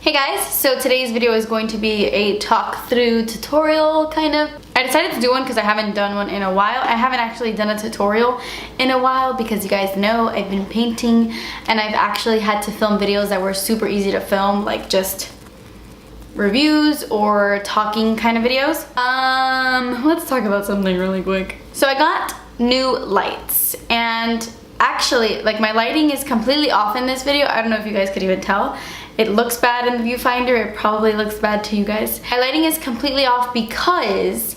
Hey guys, so today's video is going to be a talk through tutorial kind of. I decided to do one because I haven't done one in a while. I haven't actually done a tutorial in a while because you guys know I've been painting and I've actually had to film videos that were super easy to film, like just reviews or talking kind of videos. Let's talk about something really quick. So I got new lights and actually like my lighting is completely off in this video. I don't know if you guys could even tell. It looks bad in the viewfinder, it probably looks bad to you guys. My lighting is completely off because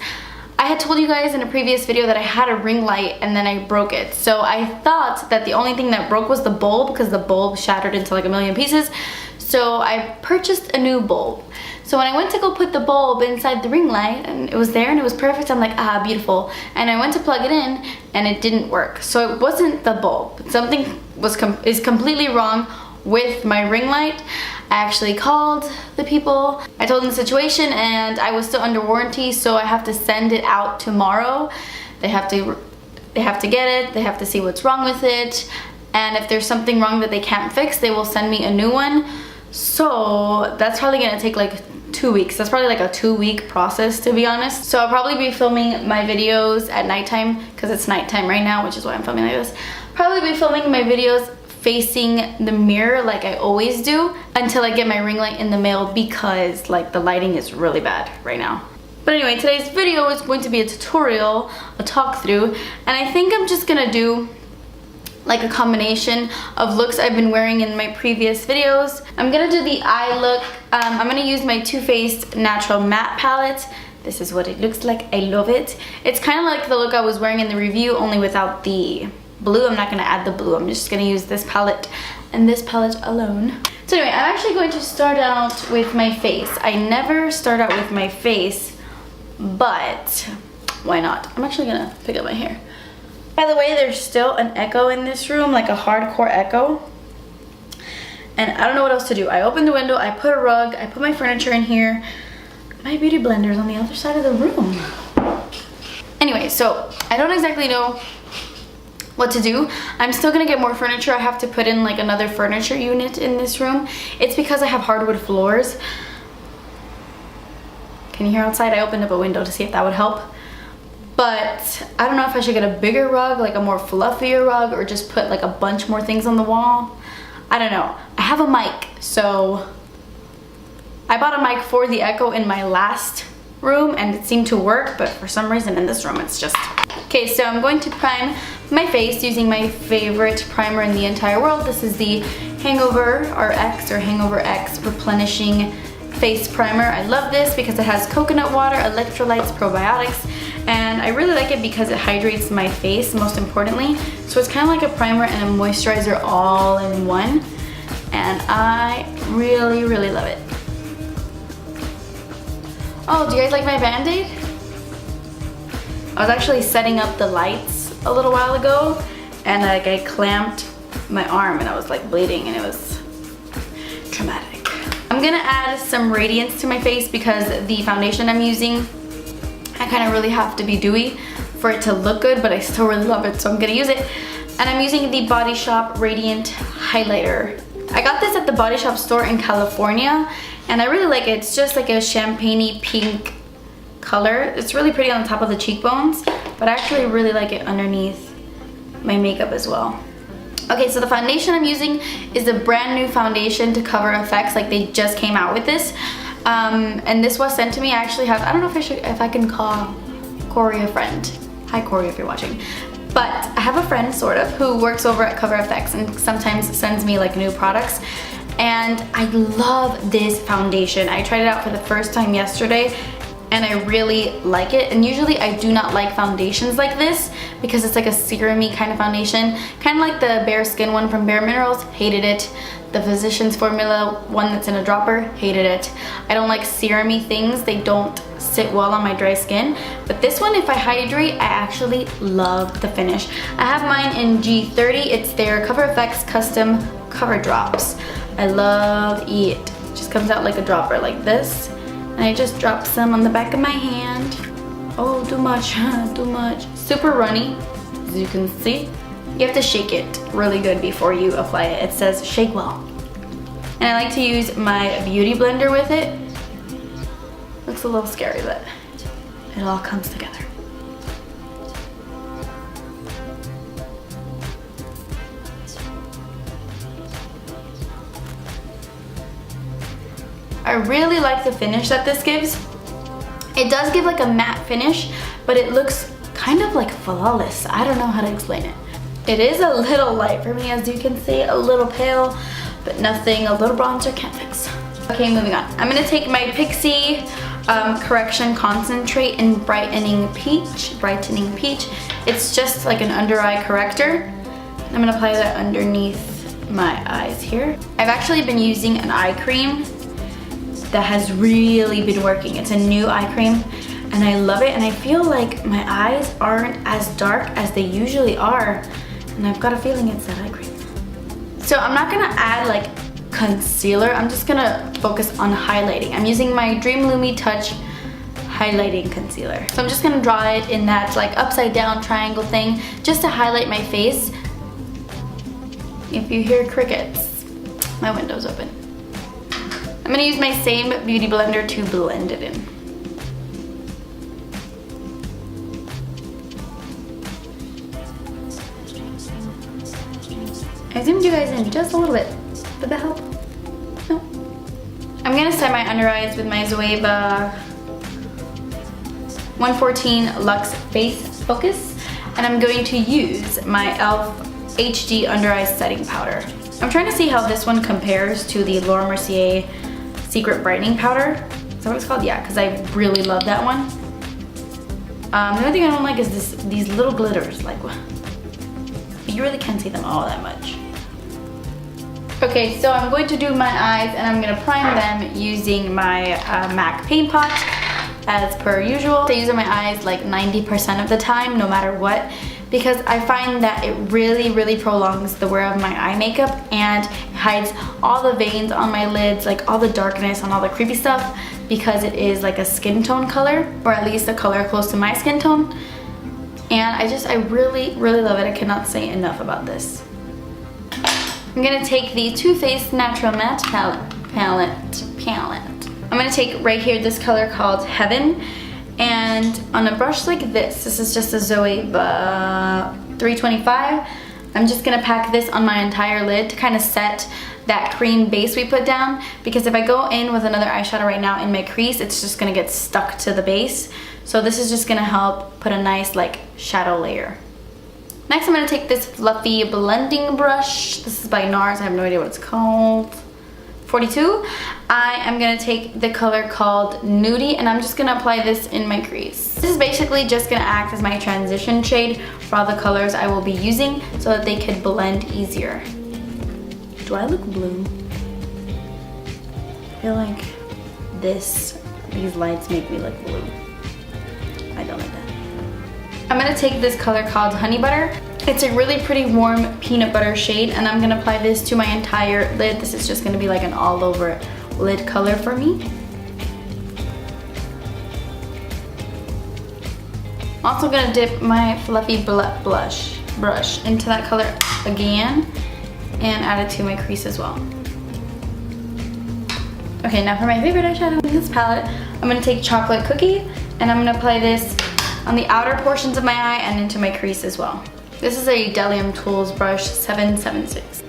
I had told you guys in a previous video that I had a ring light and then I broke it. So I thought that the only thing that broke was the bulb because the bulb shattered into like a million pieces. So I purchased a new bulb. So when I went to go put the bulb inside the ring light and it was there and it was perfect, I'm like, ah, beautiful. And I went to plug it in and it didn't work. So it wasn't the bulb. Something is completely wrong with my ring light. I actually called the people. I told them the situation and I was still under warranty, so I have to send it out tomorrow. They have to get it, they have to see what's wrong with it, and if there's something wrong that they can't fix, they will send me a new one. So that's probably gonna take like 2 weeks. That's probably like a 2-week process, to be honest. So I'll probably be filming my videos at nighttime because it's nighttime right now, which is why I'm filming like this. Probably be filming my videos facing the mirror like I always do until I get my ring light in the mail because like the lighting is really bad right now. But anyway, today's video is going to be a tutorial, a talk through, and I think I'm just gonna do like a combination of looks I've been wearing in my previous videos. I'm gonna do the eye look. I'm gonna use my Too Faced Natural Matte Palette. This is what it looks like. I love it. It's kind of like the look I was wearing in the review, only without the blue. I'm not gonna add the blue. I'm just gonna use this palette and this palette alone. So anyway, I'm actually going to start out with my face. I never start out with my face, but why not? I'm actually gonna pick up my hair. By the way, there's still an echo in this room, like a hardcore echo. And I don't know what else to do. I opened the window, I put a rug, I put my furniture in here. My beauty blender is on the other side of the room. Anyway, so I don't exactly know what to do. I'm still gonna get more furniture. I have to put in like another furniture unit in this room. It's because I have hardwood floors. Can you hear outside? I opened up a window to see if that would help. But I don't know if I should get a bigger rug, like a more fluffier rug, or just put like a bunch more things on the wall. I don't know. I have a mic, so I bought a mic for the echo in my last room and it seemed to work, but for some reason in this room it's just... Okay, so I'm going to prime my face using my favorite primer in the entire world. This is the Hangover RX or Hangover X Replenishing Face Primer. I love this because it has coconut water, electrolytes, probiotics, and I really like it because it hydrates my face, most importantly. So it's kind of like a primer and a moisturizer all in one, and I really, really love it. Oh, do you guys like my Band-Aid? I was actually setting up the lights a little while ago and like I clamped my arm and I was like bleeding and it was traumatic. I'm gonna add some radiance to my face because the foundation I'm using, I kind of really have to be dewy for it to look good, but I still really love it, so I'm gonna use it. And I'm using the Body Shop Radiant Highlighter. I got this at the Body Shop store in California and I really like it. It's just like a champagne-y pink color. It's really pretty on the top of the cheekbones, but I actually really like it underneath my makeup as well. Okay, so the foundation I'm using is a brand new foundation to Cover FX. Like they just came out with this. And this was sent to me. I actually have, I don't know if I can call Corey a friend. Hi Corey if you're watching. But I have a friend sort of who works over at Cover FX and sometimes sends me like new products. And I love this foundation. I tried it out for the first time yesterday and I really like it. And usually I do not like foundations like this because it's like a serum-y kind of foundation. Kind of like the Bare Skin one from Bare Minerals, hated it. The Physicians Formula one that's in a dropper, hated it. I don't like serum-y things. They don't sit well on my dry skin. But this one, if I hydrate, I actually love the finish. I have mine in G30. It's their Cover FX Custom Cover Drops. I love it. It just comes out like a dropper like this. And I just drop some on the back of my hand. Oh, too much, too much. Super runny, as you can see. You have to shake it really good before you apply it. It says shake well. And I like to use my beauty blender with it. Looks a little scary, but it all comes together. I really like the finish that this gives. It does give like a matte finish, but it looks kind of like flawless. I don't know how to explain it. It is a little light for me, as you can see, a little pale, but nothing a little bronzer can't fix. Okay, moving on. I'm gonna take my Pixi Correction Concentrate in Brightening Peach. It's just like an under eye corrector. I'm gonna apply that underneath my eyes here. I've actually been using an eye cream that has really been working. It's a new eye cream and I love it, and I feel like my eyes aren't as dark as they usually are, and I've got a feeling it's that eye cream. So I'm not gonna add like concealer, I'm just gonna focus on highlighting. I'm using my Dream Lumi Touch highlighting concealer. So I'm just gonna draw it in that like upside down triangle thing just to highlight my face. If you hear crickets, my window's open. I'm gonna use my same beauty blender to blend it in. I zoomed you guys in just a little bit. Did that help? No. I'm gonna set my under eyes with my Zoeva 114 Luxe Face Focus, and I'm going to use my e.l.f. HD Under Eye Setting Powder. I'm trying to see how this one compares to the Laura Mercier Secret Brightening Powder. Is that what it's called? Yeah, because I really love that one. The only thing I don't like is these little glitters. Like, you really can't see them all that much. Okay, so I'm going to do my eyes, and I'm going to prime them using my MAC Paint Pot, as per usual. I use it on my eyes like 90% of the time, no matter what, because I find that it really prolongs the wear of my eye makeup and hides all the veins on my lids, like all the darkness and all the creepy stuff, because it is like a skin tone color, or at least a color close to my skin tone. And I really love it. I cannot say enough about this. I'm gonna take the Too Faced Natural Matte palette. I'm gonna take right here this color called Heaven, and on a brush like this is just a Zoeva 325, I'm just gonna pack this on my entire lid to kind of set that cream base we put down, because if I go in with another eyeshadow right now in my crease, it's just gonna get stuck to the base. So this is just gonna help put a nice like shadow layer. Next, I'm gonna take this fluffy blending brush. This is by NARS, I have no idea what it's called. 42. I am gonna take the color called Nudie, and I'm just gonna apply this in my crease. This is basically just gonna act as my transition shade for all the colors I will be using, so that they could blend easier. Do I look blue? I feel like these lights make me look blue. I don't like that. I'm gonna take this color called Honey Butter. It's a really pretty warm peanut butter shade, and I'm gonna apply this to my entire lid. This is just gonna be like an all over lid color for me. I'm also gonna dip my fluffy brush into that color again and add it to my crease as well. Okay, now for my favorite eyeshadow in this palette, I'm gonna take Chocolate Cookie, and I'm gonna apply this on the outer portions of my eye and into my crease as well. This is a Delium Tools brush 776.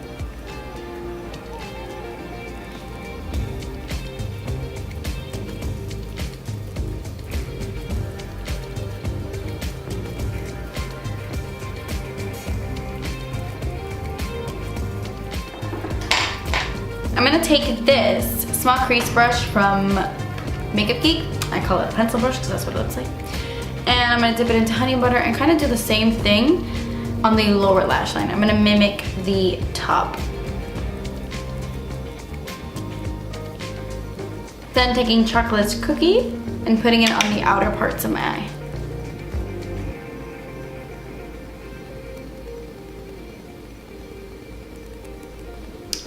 I'm gonna take this small crease brush from Makeup Geek. I call it a pencil brush because that's what it looks like. And I'm gonna dip it into Honey Butter and kind of do the same thing on the lower lash line. I'm gonna mimic the top. Then taking Chocolate Cookie and putting it on the outer parts of my eye.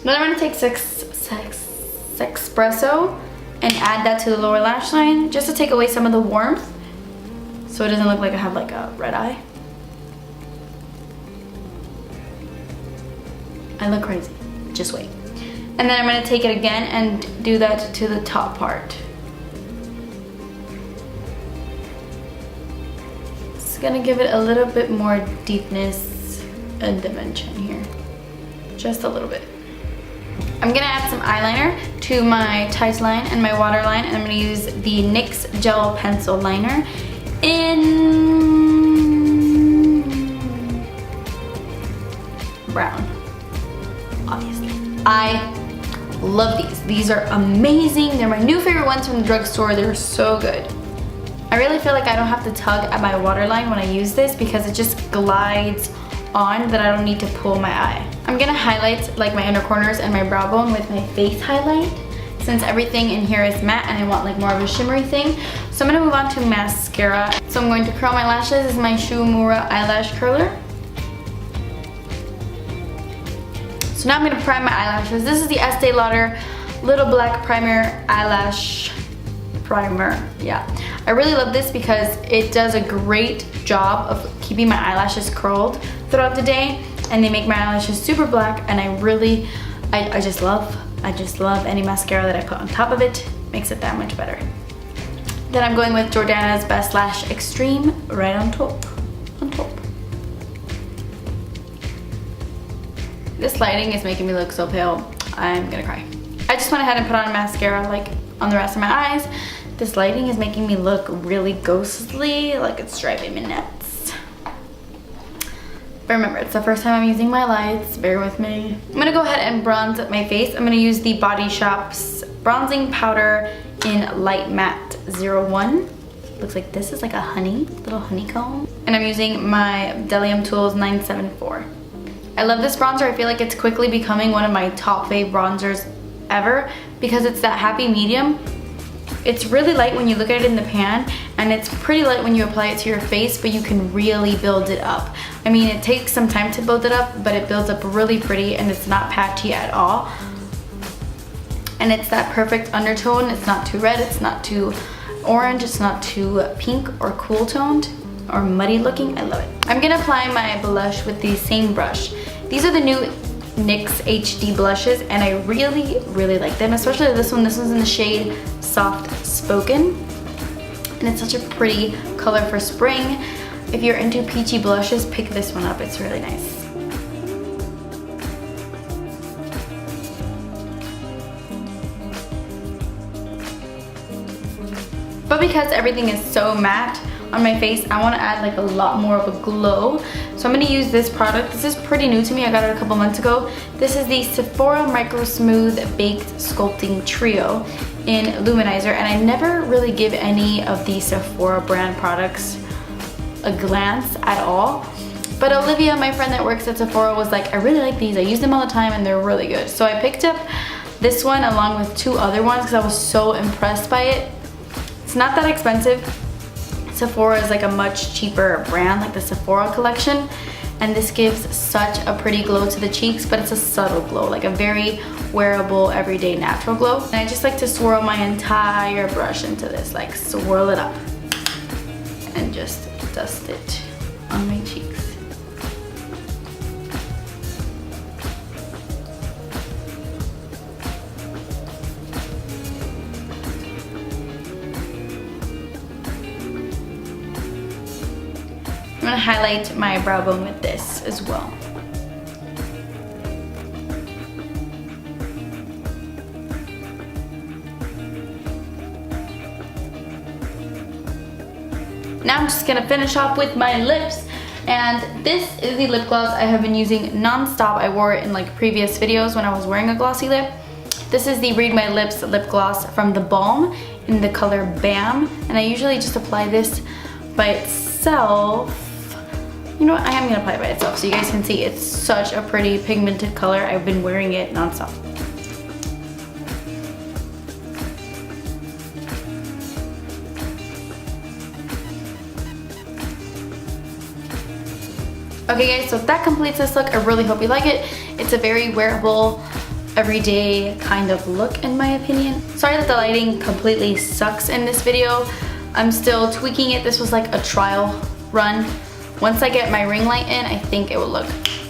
Then I'm gonna take Sexpresso and add that to the lower lash line just to take away some of the warmth, so it doesn't look like I have like a red eye. I look crazy, just wait. And then I'm gonna take it again and do that to the top part. It's gonna give it a little bit more deepness and dimension here. Just a little bit. I'm gonna add some eyeliner to my tight line and my waterline, and I'm gonna use the NYX Gel Pencil Liner in brown, obviously. I love these. These are amazing. They're my new favorite ones from the drugstore. They're so good. I really feel like I don't have to tug at my waterline when I use this because it just glides on that I don't need to pull my eye. I'm gonna highlight like my inner corners and my brow bone with my face highlight since everything in here is matte and I want like more of a shimmery thing. So I'm gonna move on to mascara. So I'm going to curl my lashes. This is my Shu Uemura eyelash curler. So now I'm gonna prime my eyelashes. This is the Estee Lauder Little Black Primer Eyelash Primer. Yeah, I really love this because it does a great job of keeping my eyelashes curled throughout the day, and they make my eyelashes super black, and I just love any mascara that I put on top of it. Makes it that much better. Then I'm going with Jordana's Best Lash Extreme right on top. This lighting is making me look so pale. I'm gonna cry. I just went ahead and put on mascara like on the rest of my eyes. This lighting is making me look really ghostly, like it's driving me nuts. But remember, it's the first time I'm using my lights, bear with me. I'm gonna go ahead and bronze my face. I'm gonna use the Body Shop's bronzing powder in Light Matte 01. Looks like this is like a little honeycomb. And I'm using my Bdellium Tools 974. I love this bronzer. I feel like it's quickly becoming one of my top fave bronzers ever because it's that happy medium. It's really light when you look at it in the pan, and it's pretty light when you apply it to your face, but you can really build it up. I mean, it takes some time to build it up, but it builds up really pretty, and it's not patchy at all. And it's that perfect undertone. It's not too red, it's not too orange, it's not too pink or cool toned or muddy looking. I love it. I'm gonna apply my blush with the same brush. These are the new NYX HD blushes, and I really like them, especially this one. This one's in the shade Soft Spoken, and it's such a pretty color for spring. If you're into peachy blushes, pick this one up. It's really nice. But because everything is so matte on my face, I want to add like a lot more of a glow. So I'm going to use this product. This is pretty new to me. I got it a couple months ago. This is the Sephora Micro Smooth Baked Sculpting Trio in Luminizer, and I never really give any of the Sephora brand products a glance at all. But Olivia, my friend that works at Sephora, was like, I really like these. I use them all the time and they're really good. So I picked up this one along with two other ones because I was so impressed by it. It's not that expensive. Sephora is like a much cheaper brand, like the Sephora collection, and this gives such a pretty glow to the cheeks, but it's a subtle glow, like a very wearable, everyday, natural glow. And I just like to swirl my entire brush into this, like swirl it up and just dust it on my cheeks. I'm gonna highlight my brow bone with this as well. Now I'm just gonna finish off with my lips, and this is the lip gloss I have been using non-stop. I wore it in like previous videos when I was wearing a glossy lip. This is the Read My Lips lip gloss from The Balm in the color Bam, and I usually just apply this by itself. You know what, I am gonna apply it by itself so you guys can see it's such a pretty pigmented color. I've been wearing it non-stop. Okay guys, so that completes this look. I really hope you like it. It's a very wearable, everyday kind of look in my opinion. Sorry that the lighting completely sucks in this video. I'm still tweaking it. This was like a trial run. Once I get my ring light in, I think it will look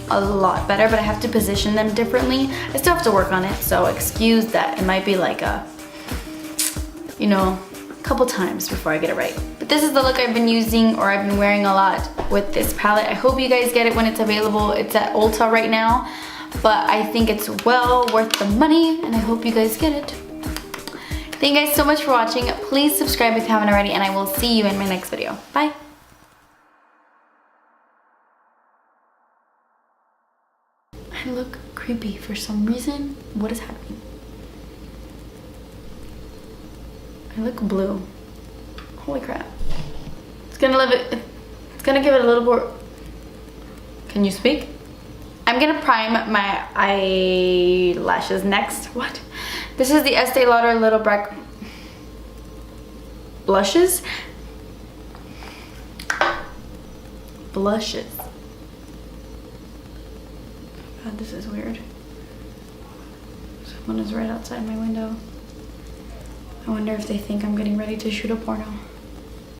a lot better, but I have to position them differently. I still have to work on it, so excuse that. It might be like a, you know, a couple times before I get it right. But this is the look I've been using, or I've been wearing a lot with this palette. I hope you guys get it when it's available. It's at Ulta right now, but I think it's well worth the money, and I hope you guys get it. Thank you guys so much for watching. Please subscribe if you haven't already, and I will see you in my next video. Bye. I look creepy for some reason. What is happening? I look blue. Holy crap. It's gonna give it a little more. Can you speak? I'm gonna prime my eyelashes next. What? This is the Estee Lauder Little Black blushes. Blushes. God, this is weird. Someone is right outside my window. I wonder if they think I'm getting ready to shoot a porno.